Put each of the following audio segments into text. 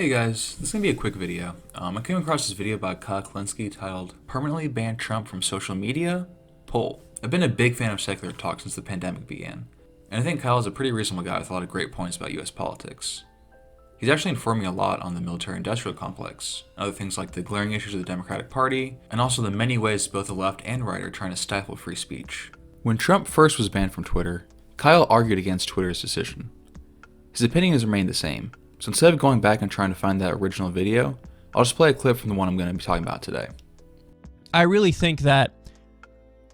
Hey guys, this is going to be a quick video. I came across this video by Kulinski titled Permanently Ban Trump from Social Media? Poll. I've been a big fan of secular talk since the pandemic began, and I think Kyle is a pretty reasonable guy with a lot of great points about US politics. He's actually informed me a lot on the military-industrial complex, other things like the glaring issues of the Democratic Party, and also the many ways both the left and right are trying to stifle free speech. When Trump first was banned from Twitter, Kyle argued against Twitter's decision. His opinion has remained the same. So instead of going back and trying to find that original video, I'll just play a clip from the one I'm going to be talking about today. I really think that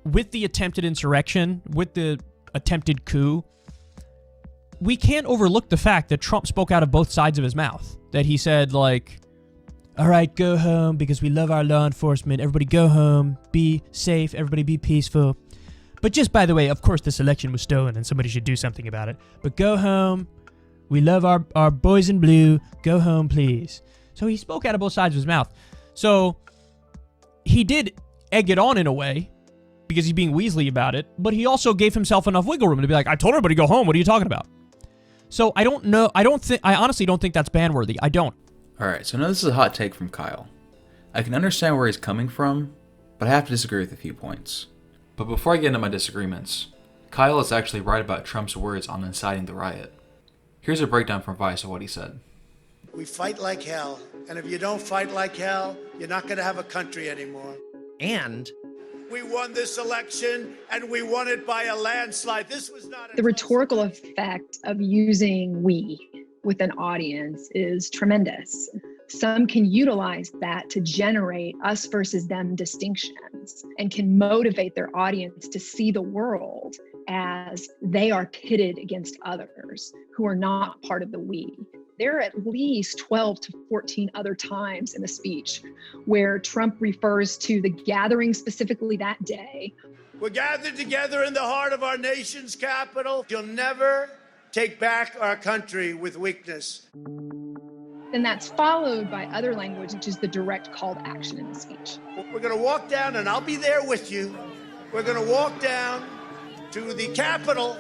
with the attempted insurrection, with the attempted coup, we can't overlook the fact that Trump spoke out of both sides of his mouth. That he said, like, all right, go home because we love our law enforcement. Everybody go home, be safe, everybody be peaceful. But just by the way, of course this election was stolen and somebody should do something about it. But go home. We love our boys in blue. Go home, please. So he spoke out of both sides of his mouth. So he did egg it on in a way because he's being Weasley about it, but he also gave himself enough wiggle room to be like, I told everybody to go home. What are you talking about? So I don't know. I honestly don't think that's ban-worthy. I don't. All right, so I know this is a hot take from Kyle. I can understand where he's coming from, but I have to disagree with a few points. But before I get into my disagreements, Kyle is actually right about Trump's words on inciting the riot. Here's a breakdown from Vice of what he said. We fight like hell, and if you don't fight like hell, you're not going to have a country anymore. And we won this election, and we won it by a landslide. This was not the rhetorical effect of using we with an audience is tremendous. Some can utilize that to generate us versus them distinctions and can motivate their audience to see the world as they are pitted against others who are not part of the we. There are at least 12 to 14 other times in the speech where Trump refers to the gathering specifically that day. We're gathered together in the heart of our nation's capital. You'll never take back our country with weakness. Then that's followed by other language, which is the direct call to action in the speech. We're going to walk down, and I'll be there with you. We're going to walk down to the Capitol.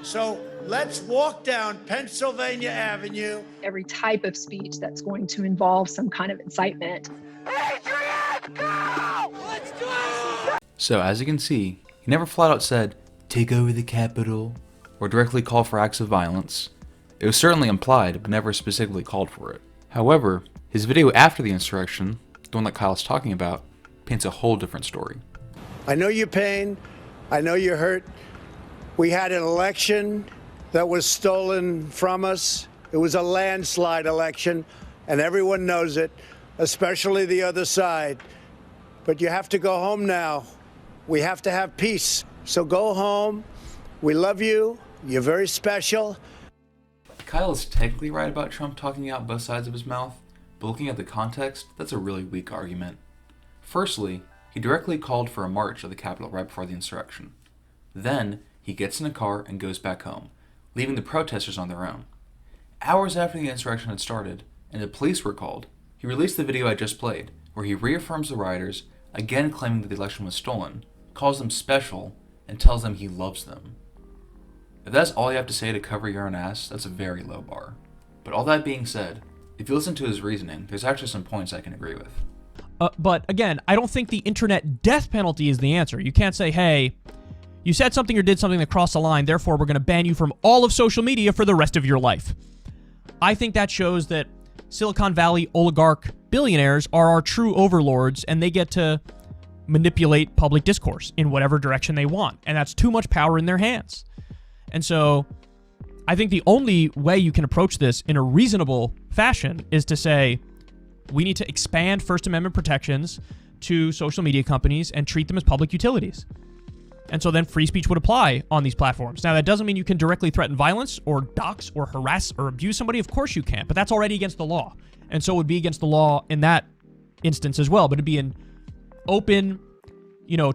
So let's walk down Pennsylvania Avenue. Every type of speech that's going to involve some kind of incitement. Adrian, go! Let's go! So as you can see, he never flat out said, take over the Capitol, or directly call for acts of violence. It was certainly implied, but never specifically called for it. However, his video after the insurrection, the one that Kyle's talking about, paints a whole different story. I know your pain. I know you're hurt. We had an election that was stolen from us. It was a landslide election, and everyone knows it, especially the other side. But you have to go home now. We have to have peace. So go home. We love you. You're very special. Kyle is technically right about Trump talking out both sides of his mouth, but looking at the context, that's a really weak argument. Firstly, he directly called for a march at the Capitol right before the insurrection. Then, he gets in a car and goes back home, leaving the protesters on their own. Hours after the insurrection had started, and the police were called, he released the video I just played, where he reaffirms the rioters, again claiming that the election was stolen, calls them special, and tells them he loves them. If that's all you have to say to cover your own ass, that's a very low bar. But all that being said, if you listen to his reasoning, there's actually some points I can agree with. But again, I don't think the internet death penalty is the answer. You can't say, hey, you said something or did something that crossed the line, therefore we're going to ban you from all of social media for the rest of your life. I think that shows that Silicon Valley oligarch billionaires are our true overlords, and they get to manipulate public discourse in whatever direction they want. And that's too much power in their hands. And so I think the only way you can approach this in a reasonable fashion is to say, we need to expand First Amendment protections to social media companies and treat them as public utilities. And so then free speech would apply on these platforms. Now, that doesn't mean you can directly threaten violence or dox or harass or abuse somebody. Of course you can, but that's already against the law. And so it would be against the law in that instance as well. But it'd be an open,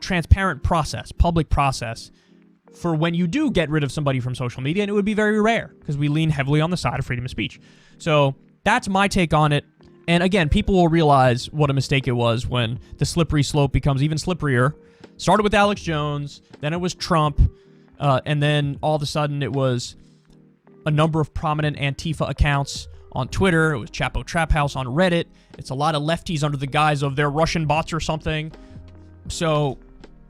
transparent process, public process for when you do get rid of somebody from social media. And it would be very rare because we lean heavily on the side of freedom of speech. So that's my take on it. And again, people will realize what a mistake it was when the slippery slope becomes even slipperier. Started with Alex Jones, then it was Trump, and then all of a sudden it was a number of prominent Antifa accounts on Twitter. It was Chapo Trap House on Reddit. It's a lot of lefties under the guise of they're Russian bots or something. So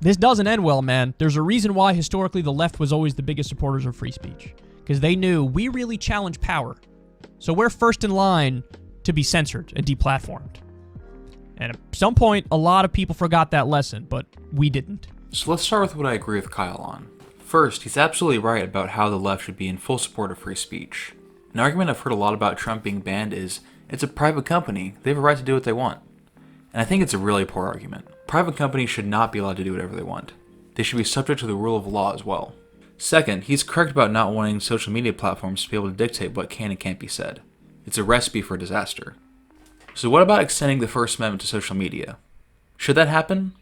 this doesn't end well, man. There's a reason why historically the left was always the biggest supporters of free speech. Because they knew we really challenge power. So we're first in line to be censored and deplatformed. And at some point, a lot of people forgot that lesson, but we didn't. So let's start with what I agree with Kyle on. First, he's absolutely right about how the left should be in full support of free speech. An argument I've heard a lot about Trump being banned is, it's a private company, they have a right to do what they want. And I think it's a really poor argument. Private companies should not be allowed to do whatever they want. They should be subject to the rule of law as well. Second, he's correct about not wanting social media platforms to be able to dictate what can and can't be said. It's a recipe for disaster. So what about extending the First Amendment to social media? Should that happen?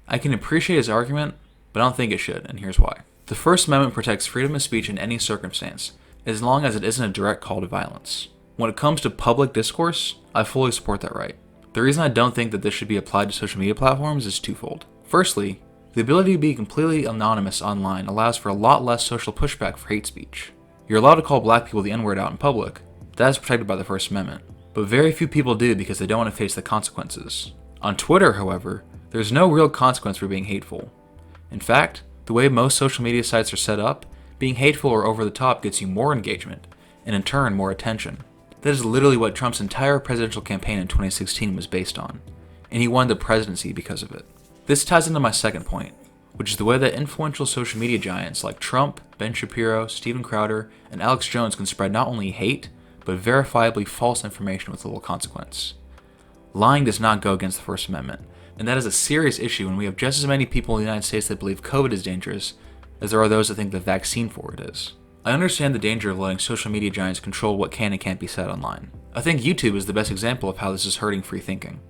I can appreciate his argument, but I don't think it should, and here's why. The First Amendment protects freedom of speech in any circumstance, as long as it isn't a direct call to violence. When it comes to public discourse, I fully support that right. The reason I don't think that this should be applied to social media platforms is twofold. Firstly, the ability to be completely anonymous online allows for a lot less social pushback for hate speech. You're allowed to call black people the N-word out in public. That is protected by the First Amendment. But very few people do because they don't want to face the consequences. On Twitter, however, there's no real consequence for being hateful. In fact, the way most social media sites are set up, being hateful or over the top gets you more engagement, and in turn more attention. That is literally what Trump's entire presidential campaign in 2016 was based on, and he won the presidency because of it. This ties into my second point, which is the way that influential social media giants like Trump, Ben Shapiro, Steven Crowder, and Alex Jones can spread not only hate, but verifiably false information with little consequence. Lying does not go against the First Amendment, and that is a serious issue when we have just as many people in the United States that believe COVID is dangerous as there are those that think the vaccine for it is. I understand the danger of letting social media giants control what can and can't be said online. I think YouTube is the best example of how this is hurting free thinking,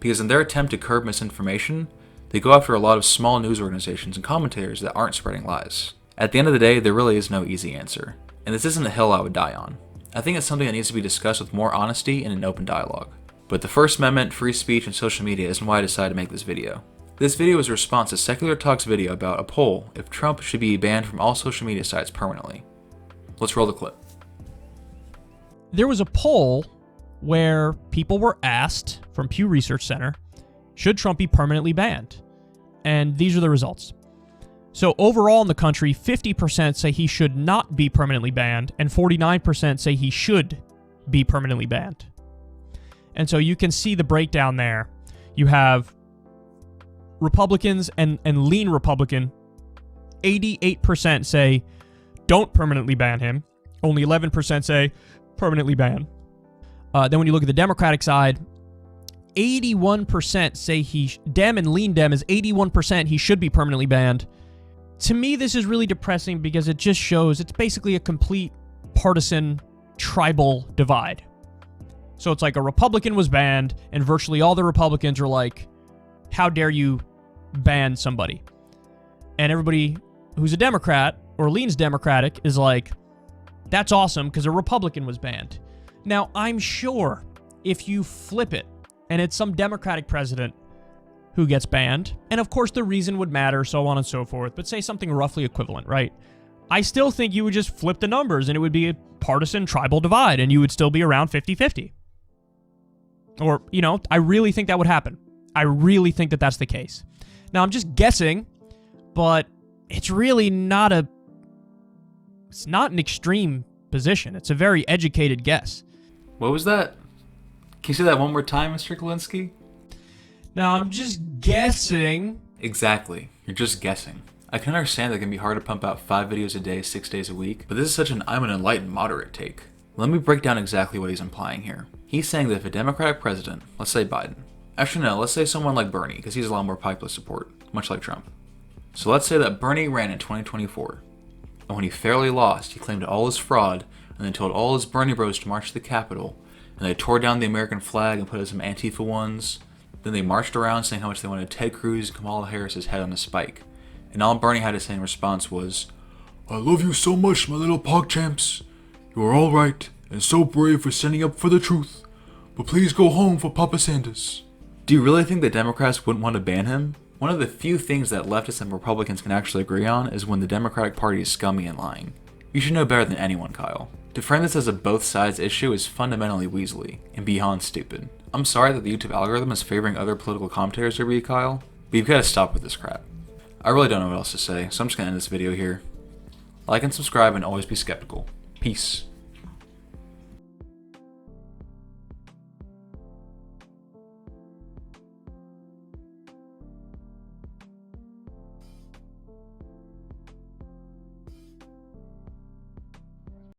because in their attempt to curb misinformation, they go after a lot of small news organizations and commentators that aren't spreading lies. At the end of the day, there really is no easy answer, and this isn't a hill I would die on. I think it's something that needs to be discussed with more honesty and an open dialogue. But the First Amendment, free speech, and social media isn't why I decided to make this video. This video is a response to Secular Talk's video about a poll if Trump should be banned from all social media sites permanently. Let's roll the clip. There was a poll where people were asked from Pew Research Center, should Trump be permanently banned? And these are the results. So overall in the country, 50% say he should not be permanently banned, and 49% say he should be permanently banned. And so you can see the breakdown there. You have Republicans and lean Republican. 88% say don't permanently ban him. Only 11% say permanently ban. Then when you look at the Democratic side, 81% say Dem and lean Dem is 81% he should be permanently banned. To me, this is really depressing because it just shows it's basically a complete partisan tribal divide. So it's like a Republican was banned, and virtually all the Republicans are like, how dare you ban somebody? And everybody who's a Democrat or leans Democratic is like, that's awesome because a Republican was banned. Now, I'm sure if you flip it and it's some Democratic president who gets banned, and of course the reason would matter, so on and so forth, but say something roughly equivalent, right? I still think you would just flip the numbers and it would be a partisan tribal divide and you would still be around 50-50. Or, I really think that would happen. I really think that that's the case. Now, I'm just guessing, but it's really not an extreme position. It's a very educated guess. What was that? Can you say that one more time, Mr. Kulinski? Now, I'm just guessing. Exactly. You're just guessing. I can understand that it can be hard to pump out 5 videos a day, 6 days a week, but this is such an I'm an enlightened moderate take. Let me break down exactly what he's implying here. He's saying that if a Democratic president, let's say Biden, actually no, let's say someone like Bernie, because he's a lot more popular support, much like Trump. So let's say that Bernie ran in 2024, and when he fairly lost, he claimed all his fraud, and then told all his Bernie bros to march to the Capitol, and they tore down the American flag and put up some Antifa ones. Then they marched around saying how much they wanted Ted Cruz and Kamala Harris's head on a spike. And all Bernie had to say in response was, "I love you so much, my little PogChamps. You are all right and so brave for standing up for the truth. But please go home for Papa Sanders." Do you really think that Democrats wouldn't want to ban him? One of the few things that leftists and Republicans can actually agree on is when the Democratic Party is scummy and lying. You should know better than anyone, Kyle. To frame this as a both sides issue is fundamentally weaselly and beyond stupid. I'm sorry that the YouTube algorithm is favoring other political commentators over you, Kyle, but you've got to stop with this crap. I really don't know what else to say, so I'm just going to end this video here. Like and subscribe and always be skeptical. Peace.